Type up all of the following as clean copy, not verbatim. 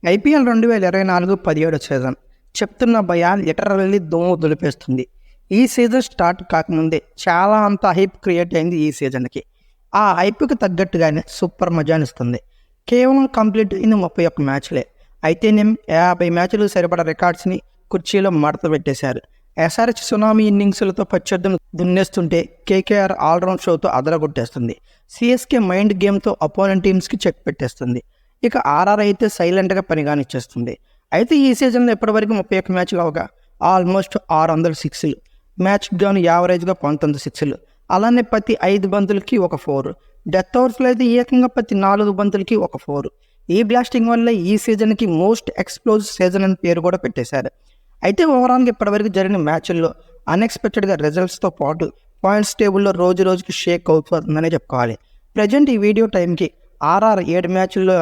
IPL 2024-17 season చెప్తున్న భయాలు literally దుమ్ము దులిపేస్తుంది. ఈ సీజన్ స్టార్ట్ కాకముందే చాలా అంత హైప్ క్రియేట్ అయింది ఈ సీజన్కి. ఆ హైప్కి తగ్గట్టుగానే సూపర్ మజానిస్తుంది. కేవలం కంప్లీట్ అయింది 31 మ్యాచ్లే. అయితేనేం 50 మ్యాచ్లు సరిపడ రికార్డ్స్ని కుర్చీలో మడత పెట్టేశారు. ఎస్ఆర్హెచ్ సునామీ ఇన్నింగ్స్లతో ప్రత్యర్థులను దున్నేస్తుంటే కేకేఆర్ ఆల్రౌండ్ షోతో అదరగొట్టేస్తుంది. సిఎస్కే మైండ్ గేమ్తో అపోనెంట్ టీమ్స్కి చెక్ పెట్టేస్తుంది. ఇక ఆర్ఆర్ అయితే సైలెంట్గా పనిగానిచ్చేస్తుంది. అయితే ఈ సీజన్లో ఇప్పటివరకు 31 మ్యాచ్లు అవగా ఆల్మోస్ట్ 600 సిక్స్లు, మ్యాచ్ గాను యావరేజ్గా 19 సిక్స్లు, అలానే ప్రతి 5 బంతులకి ఒక 4, డెత్ ఓవర్స్లో అయితే ఏకంగా ప్రతి 4 బంతులకి ఒక 4. ఈ బ్లాస్టింగ్ వల్ల ఈ సీజన్కి మోస్ట్ ఎక్స్ప్లోజివ్ సీజన్ అని పేరు కూడా పెట్టేశారు. అయితే ఓవరాల్గా ఇప్పటివరకు జరిగిన మ్యాచ్ల్లో అన్ఎక్స్పెక్టెడ్గా రిజల్ట్స్తో పాటు పాయింట్స్ టేబుల్లో రోజు రోజుకి షేక్ అవుతుందనే చెప్పుకోవాలి. ప్రజెంట్ ఈ వీడియో టైంకి ఆర్ఆర్ 7 మ్యాచ్ల్లో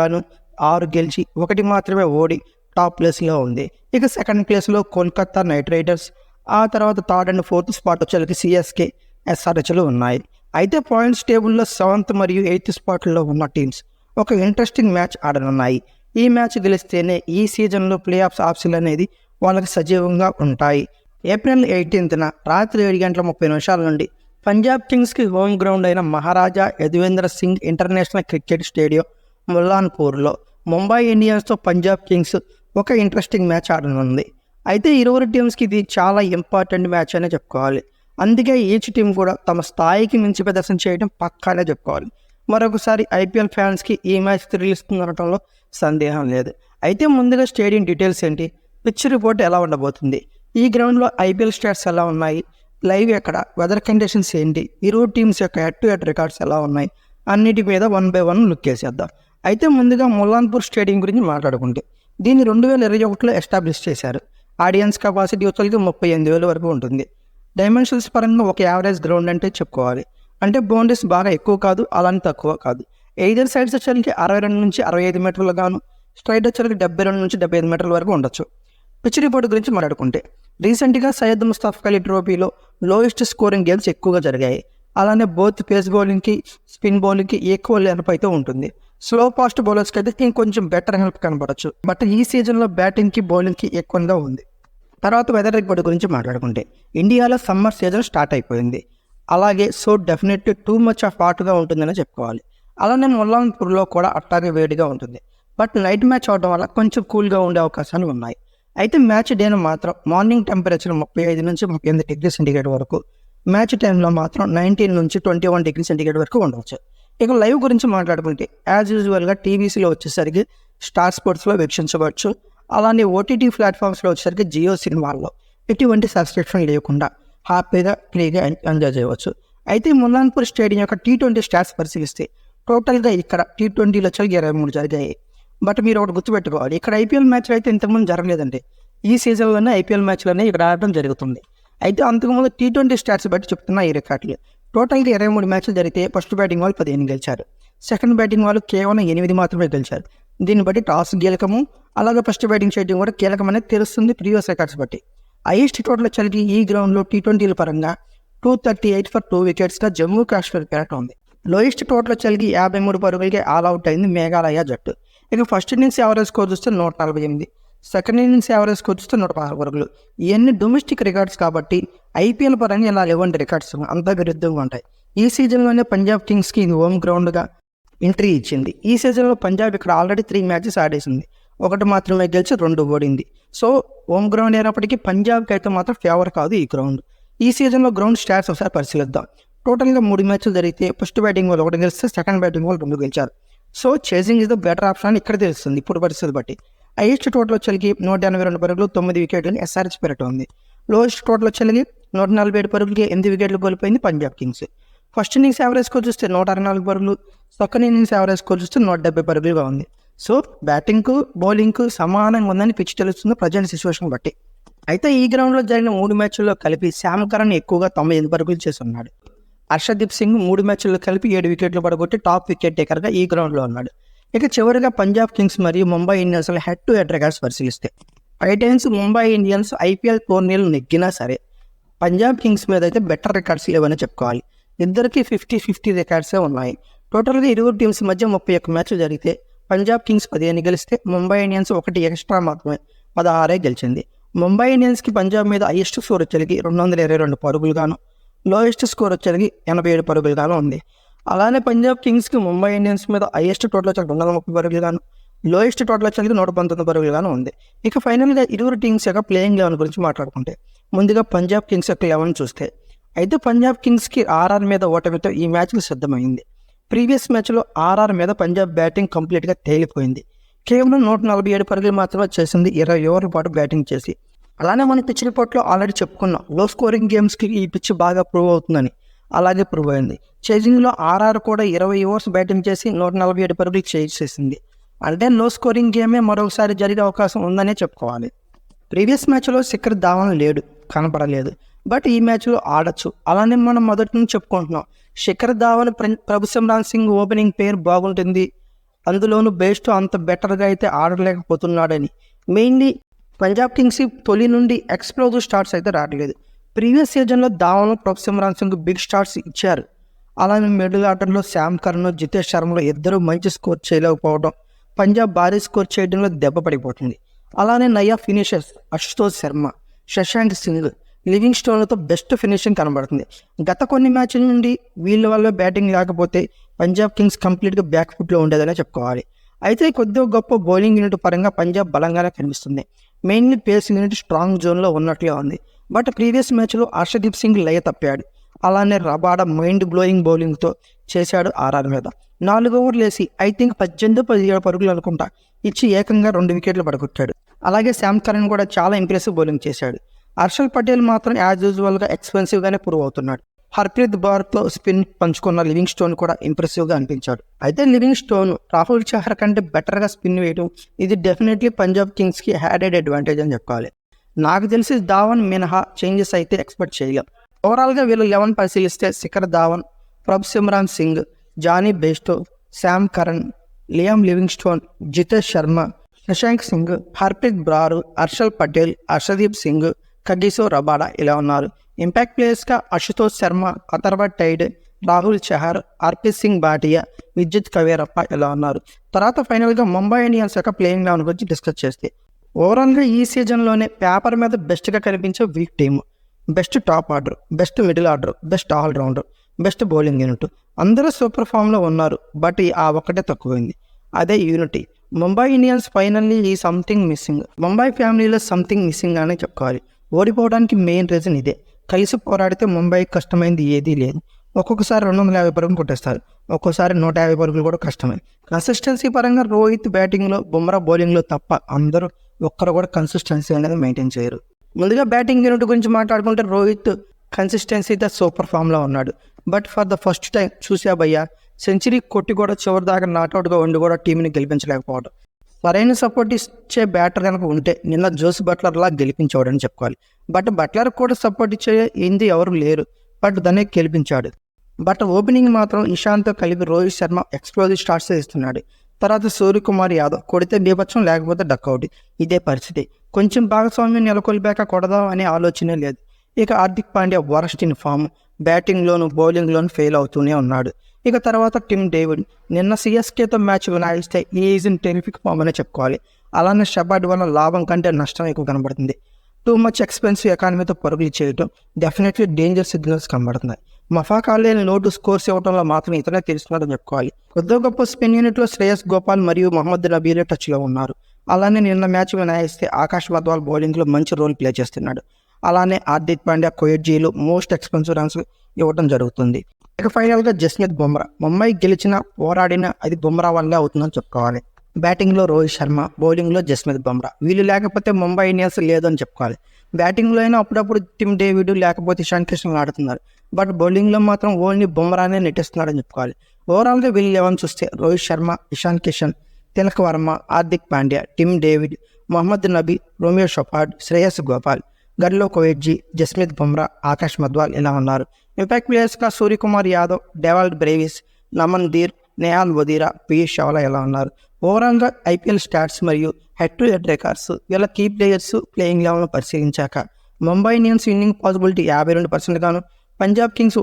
6 గెలిచి 1 మాత్రమే ఓడి టాప్ ప్లేస్లో ఉంది. ఇక సెకండ్ ప్లేస్లో కోల్కతా నైట్ రైడర్స్, ఆ తర్వాత థర్డ్ అండ్ ఫోర్త్ స్పాట్ వచ్చేసరికి సిఎస్కే, ఎస్ఆర్హెచ్లు ఉన్నాయి. అయితే పాయింట్స్ టేబుల్లో 7th మరియు 8th స్పాట్లో ఉన్న టీమ్స్ ఒక ఇంట్రెస్టింగ్ మ్యాచ్ ఆడనున్నాయి. ఈ మ్యాచ్ గెలిస్తేనే ఈ సీజన్లో ప్లే ఆఫ్స్ ఆప్షన్ అనేది వాళ్ళకి సజీవంగా ఉంటాయి. ఏప్రిల్ 18న రాత్రి 7:30 నుండి పంజాబ్ కింగ్స్కి హోమ్ గ్రౌండ్ అయిన Maharaja Yadavindra Singh international cricket stadium ముల్లాన్పూర్లో ముంబై ఇండియన్స్తో పంజాబ్ కింగ్స్ ఒక ఇంట్రెస్టింగ్ మ్యాచ్ ఆడనుంది. అయితే ఇరువురు టీమ్స్కి ఇది చాలా ఇంపార్టెంట్ మ్యాచ్ అనే చెప్పుకోవాలి. అందుకే ఈచ్ టీం కూడా తమ స్థాయికి మించి ప్రదర్శన చేయడం పక్కానే చెప్పుకోవాలి. మరొకసారి ఐపీఎల్ ఫ్యాన్స్కి ఈ మ్యాచ్ థ్రిల్ ఇస్తుందనడంలో సందేహం లేదు. అయితే ముందుగా స్టేడియం డీటెయిల్స్ ఏంటి, పిచ్ రిపోర్ట్ ఎలా ఉండబోతుంది, ఈ గ్రౌండ్లో ఐపీఎల్ స్టాట్స్ ఎలా ఉన్నాయి, లైవ్ ఎక్కడ, వెదర్ కండిషన్స్ ఏంటి, ఇరువురు టీమ్స్ యొక్క హెడ్ టు హెడ్ రికార్డ్స్ ఎలా ఉన్నాయి, అన్నిటి మీద 1 by 1 లుక్ వేసేద్దాం. అయితే ముందుగా ముల్లాన్పూర్ స్టేడియం గురించి మాట్లాడుకుంటే దీన్ని 2021లో ఎస్టాబ్లిష్ చేశారు. ఆడియన్స్ కెపాసిటీ వచ్చేసరికి 38,000 వరకు ఉంటుంది. డైమెన్షన్స్ పరంగా ఒక యావరేజ్ గ్రౌండ్ అంటే చెప్పుకోవాలి. అంటే బౌండరీస్ బాగా ఎక్కువ కాదు, అలానే తక్కువ కాదు. ఎయిదర్ సైడ్స్ వచ్చేసరికి 62 నుంచి 65 మీటర్లు గాను, స్ట్రైట్ వచ్చేసరికి 72 నుంచి 75 మీటర్ల వరకు ఉండొచ్చు. పిచ్ రిపోర్ట్ గురించి మాట్లాడుకుంటే రీసెంట్గా సయ్యద్ ముస్తాఫ్ అలీ ట్రోఫీలో లోయెస్ట్ స్కోరింగ్ గేమ్స్ ఎక్కువగా జరిగాయి. అలానే బోత్ పేస్ బౌలింగ్కి స్పిన్ బౌలింగ్కి ఎక్కువ హెల్ప్ అయితే ఉంటుంది. స్లో ఫాస్ట్ బౌలర్స్కి అయితే ఇంకొంచెం బెటర్ హెల్ప్ కనబడచ్చు. బట్ ఈ సీజన్లో బ్యాటింగ్కి బౌలింగ్కి ఎక్కువగా ఉంది. తర్వాత వెదర్ రిపోర్ట్ గురించి మాట్లాడుకుంటే ఇండియాలో సమ్మర్ సీజన్ స్టార్ట్ అయిపోయింది. అలాగే so definitely too much of హాట్గా ఉంటుందని చెప్పుకోవాలి. అలానే ముల్లాన్పూర్లో కూడా అట్టాగే వేడిగా ఉంటుంది. బట్ నైట్ మ్యాచ్ అవడం వల్ల కొంచెం కూల్గా ఉండే అవకాశాలు ఉన్నాయి. అయితే మ్యాచ్ డేను మాత్రం మార్నింగ్ టెంపరేచర్ 35 నుంచి 38 డిగ్రీ సెంటిగ్రేడ్ వరకు, మ్యాచ్ టైంలో మాత్రం 19 నుంచి 21 డిగ్రీ సెంటిగ్రేడ్ వరకు ఉండవచ్చు. ఇక లైవ్ గురించి మాట్లాడుకుంటే యాజ్ యూజువల్గా టీవీసీలో వచ్చేసరికి స్టార్ స్పోర్ట్స్లో వీక్షించవచ్చు. అలానే ఓటీటీ ప్లాట్ఫామ్స్లో వచ్చేసరికి జియో సినిమాల్లో ఎటువంటి సబ్స్క్రిప్షన్ లేకుండా హ్యాపీగా ఫ్రీగా ఎంజాయ్ చేయవచ్చు. అయితే ముల్లాన్పూర్ స్టేడియం యొక్క T20 స్టాట్స్ పరిశీలిస్తే టోటల్గా ఇక్కడ T20లో వచ్చేసరికి 23 జరిగాయి. బట్ మీరు ఒకటి గుర్తుపెట్టుకోవాలి, ఇక్కడ ఐపీఎల్ మ్యాచ్లు అయితే ఇంతకుముందు జరగలేదండి. ఈ సీజన్లోనే ఐపీఎల్ మ్యాచ్లోనే ఇక్కడ ఆడటం జరుగుతుంది. అయితే అంతకుముందు T20 స్టాట్స్ బట్టి చెప్తున్న ఈ రికార్డులు టోటల్గా 23 మ్యాచ్లు జరిగితే ఫస్ట్ బ్యాటింగ్ వాళ్ళు 15 గెలిచారు, సెకండ్ బ్యాటింగ్ వాళ్ళు కేవలం 8 మాత్రమే గెలిచారు. దీన్ని బట్టి టాస్ కీలకము, అలాగే ఫస్ట్ బ్యాటింగ్ చేయడం కూడా కీలకం అనేది తెలుస్తుంది ప్రీవియస్ రికార్డ్స్ బట్టి. హైయెస్ట్ టోటల్ వచ్చేసరికి ఈ గ్రౌండ్లో T20ల పరంగా 238 ఫర్ 2 వికెట్స్గా జమ్మూ కాశ్మీర్ పేరట ఉంది. లోయెస్ట్ టోటల్ వచ్చేసరికి 53 పరుగులకి ఆల్ అవుట్ అయింది మేఘాలయ జట్టు. ఇక ఫస్ట్ ఇన్నింగ్స్ యావరేజ్ స్కోర్ చూస్తే 148, సెకండ్ ఇన్నింగ్స్ యావరేజ్ స్కోర్ చూస్తే 116 పరుగులు. ఇవన్నీ డొమెస్టిక్ రికార్డ్స్ కాబట్టి ఐపీఎల్ పరంగా ఇలా ఇవ్వండి రికార్డ్స్ అంతా విరుద్ధంగా ఉంటాయి. ఈ సీజన్లోనే పంజాబ్ కింగ్స్కి ఇది హోమ్ గ్రౌండ్గా ఎంట్రీ ఇచ్చింది. ఈ సీజన్లో పంజాబ్ ఇక్కడ ఆల్రెడీ 3 మ్యాచెస్ ఆడేసింది, 1 మాత్రమే గెలిచి 2 ఓడింది. సో హోమ్ గ్రౌండ్ అయినప్పటికీ పంజాబ్కి అయితే మాత్రం ఫేవర్ కాదు ఈ గ్రౌండ్. ఈ సీజన్లో గ్రౌండ్ స్టాట్స్ ఒకసారి పరిశీలిద్దాం. టోటల్గా 3 మ్యాచ్లు జరిగితే ఫస్ట్ బ్యాటింగ్ వాళ్ళు 1 గెలిస్తే సెకండ్ బ్యాటింగ్ వాళ్ళు 2 గెలిచారు. So chasing is the better option అని ఇక్కడ తెలుస్తుంది ఇప్పుడు పరిస్థితి బట్టి. హైయెస్ట్ టోటల్ వచ్చేసరికి 182 పరుగులు 9 వికెట్లు ఎస్ఆర్హెచ్ పేరట ఉంది. లోయెస్ట్ టోటల్ వచ్చేసరికి 147 పరుగులకి 8 వికెట్లు కోల్పోయింది Punjab Kings. First innings average score చూస్తే 164 పరుగులు, సెకండ్ ఇన్నింగ్స్ యావరేజ్ స్కోర్ చూస్తే 170 పరుగులుగా ఉంది. సో బ్యాటింగ్కు బౌలింగ్కు సమానంగా ఉందని పిచ్ తెలుస్తుంది ప్రజెంట్ సిచ్యువేషన్ బట్టి. అయితే ఈ గ్రౌండ్లో జరిగిన 3 మ్యాచ్ల్లో కలిపి శామ్ కరణ్ ఎక్కువగా 98 పరుగులు చేసి ఉన్నాడు. హర్షదీప్ సింగ్ 3 మ్యాచ్ల్లో కలిపి 7 వికెట్లు పడగొట్టి టాప్ వికెట్ టేకర్గా ఈ గ్రౌండ్లో ఉన్నాడు. ఇక చివరిగా పంజాబ్ కింగ్స్ మరియు Mumbai Indians head to head records పరిశీలిస్తే టైటన్స్ ముంబై ఇండియన్స్ ఐపీఎల్ టోర్నీలు నెగ్గినా సరే పంజాబ్ కింగ్స్ మీద అయితే బెటర్ రికార్డ్స్ లేవని చెప్పుకోవాలి. ఇద్దరికి 50-50 రికార్డ్సే ఉన్నాయి. టోటల్గా ఇరువురు టీమ్స్ మధ్య 31 మ్యాచ్లు జరిగితే పంజాబ్ కింగ్స్ 15 గెలిస్తే ముంబై ఇండియన్స్ 1 ఎక్స్ట్రా మాత్రమే 16 గెలిచింది. ముంబై ఇండియన్స్కి పంజాబ్ మీద హైయెస్ట్ స్కోర్ వచ్చేసరికి 222 పరుగులుగాను, లోయెస్ట్ స్కోర్ వచ్చేసరికి 87 పరుగులుగాను ఉంది. అలానే పంజాబ్ కింగ్స్కి ముంబై ఇండియన్స్ మీద హైయెస్ట్ టోటల్ వచ్చేసరికి 230 పరుగులుగాను, లోయెస్ట్ టోటల్ వచ్చేసరికి 119 పరుగులుగాను ఉంది. ఇక ఫైనల్గా ఇరువురు టీమ్స్ యొక్క ప్లేయింగ్ 11 గురించి మాట్లాడుకుంటే ముందుగా పంజాబ్ కింగ్స్ యొక్క 11 చూస్తే అయితే పంజాబ్ కింగ్స్కి ఆర్ఆర్ మీద ఓటమితో ఈ మ్యాచ్లు సిద్ధమైంది. ప్రీవియస్ మ్యాచ్లో ఆర్ఆర్ మీద పంజాబ్ బ్యాటింగ్ కంప్లీట్గా తేలిపోయింది. కేవలం 147 పరుగులు మాత్రమే చేసింది 20 ఓవర్ల పాటు బ్యాటింగ్ చేసి. అలానే మన పిచ్ రిపోర్ట్లో ఆల్రెడీ చెప్పుకున్నాం, లో స్కోరింగ్ గేమ్స్కి ఈ పిచ్ బాగా ప్రూవ్ అవుతుందని. అలాగే ప్రూవ్ అయింది. చేజింగ్లో ఆర్ఆర్ కూడా 20 ఓవర్స్ బ్యాటింగ్ చేసి 147 పరుగులు చేసేసింది. అంటే లో స్కోరింగ్ గేమే మరొకసారి జరిగే అవకాశం ఉందనే చెప్పుకోవాలి. ప్రీవియస్ మ్యాచ్లో శిఖర్ ధావన్ లేడు, కనపడలేదు. బట్ ఈ మ్యాచ్లో ఆడచ్చు. అలానే మనం మొదటి నుంచి చెప్పుకుంటున్నాం, శిఖర్ ధావన్ ప్రభు సిమ్రాన్ సింగ్ ఓపెనింగ్ పేరు బాగుంటుంది, అందులోనూ బేస్తో అంత బెటర్గా అయితే ఆడలేకపోతున్నాడని. మెయిన్లీ పంజాబ్ కింగ్స్ తొలి నుండి ఎక్స్ప్లోజివ్ స్టార్ట్స్ అయితే రావట్లేదు. ప్రీవియస్ సీజన్లో Dhawan, Prabhsimran Singh big starts ఇచ్చారు. అలానే మిడిల్ ఆర్డర్లో శామ్ కర్న్, జితేష్ శర్మలో ఇద్దరు మంచి స్కోర్ చేయలేకపోవడం పంజాబ్ భారీ స్కోర్ చేయడంలో దెబ్బ పడిపోతుంది. అలానే నయా ఫినిషర్స్ అశుతోష్ శర్మ, శశాంక్ సింగ్, లివింగ్ స్టోన్లతో బెస్ట్ ఫినిషింగ్ కనబడుతుంది. గత కొన్ని మ్యాచ్ల నుండి వీళ్ళ వల్ల బ్యాటింగ్ లేకపోతే పంజాబ్ కింగ్స్ కంప్లీట్గా బ్యాక్ ఫుట్లో ఉండేదనే చెప్పుకోవాలి. అయితే కొద్దిగా గొప్ప బౌలింగ్ యూనిట్ పరంగా పంజాబ్ బలంగానే కనిపిస్తుంది. మెయిన్లీ పేస్ యూనిట్ స్ట్రాంగ్ జోన్లో ఉన్నట్లే ఉంది. బట్ ప్రీవియస్ మ్యాచ్లో హర్షదీప్ సింగ్ లయ తప్పాడు. అలానే రబాడా మైండ్ బ్లోయింగ్ బౌలింగ్తో చేశాడు ఆర్ఆర్ మీద. 4 ఓవర్లు వేసి ఐ థింక్ 18-17 పరుగులు అనుకుంటా ఇచ్చి ఏకంగా 2 వికెట్లు పడగొట్టాడు. అలాగే శామ్ కరణ్ కూడా చాలా ఇంప్రెసివ్ బౌలింగ్ చేశాడు. హర్షల్ పటేల్ మాత్రం యాజ్ యూజువల్గా ఎక్స్పెన్సివ్గానే ప్రూవ్ అవుతున్నాడు. హర్ప్రీత్ బార్తో స్పిన్ పంచుకున్న లివింగ్ స్టోన్ కూడా ఇంప్రెసివ్గా అనిపించాడు. అయితే లివింగ్ స్టోన్ రాహుల్ చహర్ కంటే బెటర్గా స్పిన్ వేయడం ఇది డెఫినెట్లీ పంజాబ్ కింగ్స్కి హ్యాడెడ్ అడ్వాంటేజ్ అని చెప్పాలి. నాకు తెలిసి ధావన్ మినహా చేంజెస్ అయితే ఎక్స్పెక్ట్ చేయలేం. ఓవరాల్గా వీళ్ళు 11 పరిశీలిస్తే Shikhar Dhawan, Prabhsimran Singh, Jonny Bairstow, Sam Curran, Liam Livingstone, Jitesh Sharma, Shashank Singh, Harpreet Brar, Harshal Patel, Arshdeep Singh, Kagiso Rabada ఇలా ఉన్నారు. ఇంపాక్ట్ ప్లేయర్స్గా అశుతోష్ శర్మ, అథర్వ టైడ్, రాహుల్ చహర్, హర్ప్రీత్ సింగ్ భాటియా, విద్యుత్ కవేరప్ప ఇలా ఉన్నారు. తర్వాత ఫైనల్గా ముంబై ఇండియన్స్ యొక్క ప్లేయింగ్ 11 గురించి డిస్కస్ చేస్తే ఓవరాల్గా ఈ సీజన్లోనే పేపర్ మీద బెస్ట్గా కనిపించే weak team, best top order, best middle order, best allrounder, best bowling unit అందరూ సూపర్ ఫామ్లో ఉన్నారు. బట్ ఆ ఒక్కటే తక్కువైంది, అదే యూనిటీ. ముంబై ఇండియన్స్ ఫైనల్లీ ఈ సంథింగ్ మిస్సింగ్. ముంబై ఫ్యామిలీలో సంథింగ్ మిస్సింగ్ అనే చెప్పుకోవాలి. ఓడిపోవడానికి మెయిన్ రీజన్ ఇదే. కలిసి పోరాడితే ముంబైకి కష్టమైంది ఏదీ లేదు. ఒక్కొక్కసారి 250 పరుగులు కొట్టేస్తారు, ఒక్కోసారి 150 పరుగులు కూడా కష్టమే. కన్సిస్టెన్సీ పరంగా రోహిత్ బ్యాటింగ్లో, బుమ్రా బౌలింగ్లో తప్ప అందరూ ఒక్కరు కూడా కన్సిస్టెన్సీ అనేది మెయింటైన్ చేయరు. ముందుగా బ్యాటింగ్ యూనిట్ గురించి మాట్లాడుకుంటే రోహిత్ కన్సిస్టెన్సీతో సూపర్ ఫామ్లో ఉన్నాడు. But for the first time చూసా భయ్యా, సెంచరీ కొట్టి కూడా చివరి దాకా నాట్అవుట్గా ఉండి కూడా టీంని గెలిపించలేకపోవడం. సరైన సపోర్ట్ ఇచ్చే బ్యాటర్ కనుక ఉంటే నిన్న జోస్ బట్లర్లా గెలిపించేవాడని చెప్పుకోవాలి. బట్ బట్లర్ కూడా సపోర్ట్ ఇచ్చే ఏంది ఎవరు లేరు. బట్ దాన్ని గెలిపించాడు. బట్ ఓపెనింగ్ మాత్రం ఇషాంత్తో కలిపి రోహిత్ శర్మ ఎక్స్ప్లోజివ్ స్టార్ట్స్ ఇస్తున్నాడు. తర్వాత సూర్యకుమార్ యాదవ్ కొడితే బీభత్సం, లేకపోతే డక్అవుట్. ఇదే పరిస్థితి. కొంచెం భాగస్వామ్యం నెలకొల్పాక కొడదాం అనే ఆలోచనే లేదు. ఇక Hardik Pandya worst in form, బ్యాటింగ్లోను బౌలింగ్లోను ఫెయిల్ అవుతూనే ఉన్నాడు. ఇక తర్వాత టిమ్ డేవిడ్ నిన్న సిఎస్కేతో మ్యాచ్ వినాయిస్తే ఈజ్ ఇన్ టెరిఫిక్ ఫామ్ అనే చెప్పుకోవాలి. అలానే షబాడ్ వల్ల లాభం కంటే నష్టం ఎక్కువ కనబడుతుంది. టూ మచ్ ఎక్స్పెన్సివ్ ఎకానమీతో పరుగులు చేయడం డెఫినెట్లీ డేంజర్ సిగ్నల్స్ కనబడుతున్నాయి. మఫాకా లేని లోటు స్కోర్స్ ఇవ్వడంలో మాత్రం ఇతనే తెలుస్తున్నాడని చెప్పుకోవాలి. కొద్ది గొప్ప స్పిన్ యూనిట్లో శ్రేయస్ గోపాల్ మరియు మహమ్మద్ నబీలే టచ్లో ఉన్నారు. అలానే నిన్న మ్యాచ్ వినాయిస్తే ఆకాష్ మద్వాల్ బౌలింగ్లో మంచి రోల్ ప్లే చేస్తున్నాడు. అలానే హార్దిక్ పాండ్యా, కోయట్జీలు మోస్ట్ ఎక్స్పెన్సివ్ రన్స్ ఇవ్వడం జరుగుతుంది. ఇక ఫైనల్గా జస్ప్రీత్ బుమ్రా. ముంబై గెలిచినా పోరాడినా అది బుమ్రా వల్లే అవుతుందని చెప్పుకోవాలి. బ్యాటింగ్లో రోహిత్ శర్మ, బౌలింగ్లో జస్ప్రీత్ బుమ్రా. వీళ్ళు లేకపోతే ముంబై ఇండియన్స్ లేదని చెప్పుకోవాలి. బ్యాటింగ్లో అయినా అప్పుడప్పుడు టిమ్ డేవిడ్ లేకపోతే ఇషాన్ కిషన్ ఆడుతున్నారు. బట్ బౌలింగ్లో మాత్రం ఓన్లీ బుమ్రానే నెట్టిస్తున్నాడని చెప్పుకోవాలి. ఓవరాల్గా వీళ్ళు 11 చూస్తే Rohit Sharma, Ishan Kishan, Tilak Varma, Hardik Pandya, Tim David, Mohammad Nabi, Romario Shepherd, Shreyas Gopal, గర్లో కోయట్జీ, జస్ప్రీత్ బుమ్రా, ఆకాష్ మద్వాల్ ఇలా ఉన్నారు. ఇంపాక్ట్ ప్లేయర్స్గా సూర్యకుమార్ యాదవ్, డేవాల్డ్ బ్రేవిస్, నమన్ ధీర్, నేహాల్ వదీరా, పీయూష్ చావ్లా ఇలా ఉన్నారు. ఓవరాల్గా ఐపీఎల్ స్టాట్స్ మరియు హెడ్ టు హెడ్ రికార్డ్స్ వీళ్ళ కీ ప్లేయర్స్ ప్లేయింగ్ లెవెల్ను పరిశీలించాక ముంబై ఇండియన్స్ విన్నింగ్ పాసిబిలిటీ 52% గాను, పంజాబ్ కింగ్స్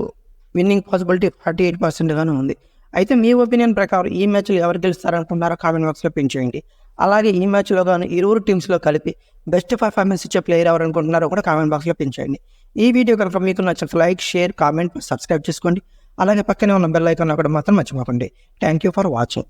విన్నింగ్ పాసిబిలిటీ 48% గాను ఉంది. అయితే మీ ఒపీనియన్ ప్రకారం ఈ మ్యాచ్లో ఎవరు గెలుస్తారనుకున్నారో కామెంట్ బాక్స్లో పిన్ చేయండి. అలాగే ఈ మ్యాచ్లో గాను ఇరువురు టీమ్స్లో కలిపి బెస్ట్ పర్ఫార్మెన్స్ ఇచ్చే ప్లేయర్ ఎవరు అనుకుంటున్నారో కూడా కామెంట్ బాక్స్లో పిన్ చేయండి. ఈ వీడియో కనుక మీకు నచ్చినట్లయితే లైక్, షేర్, కామెంట్, సబ్స్క్రైబ్ చేసుకోండి. అలాగే పక్కనే ఉన్న బెల్ ఐకాన్ ఒకటి మాత్రం మర్చిపోకండి. Thank you for watching.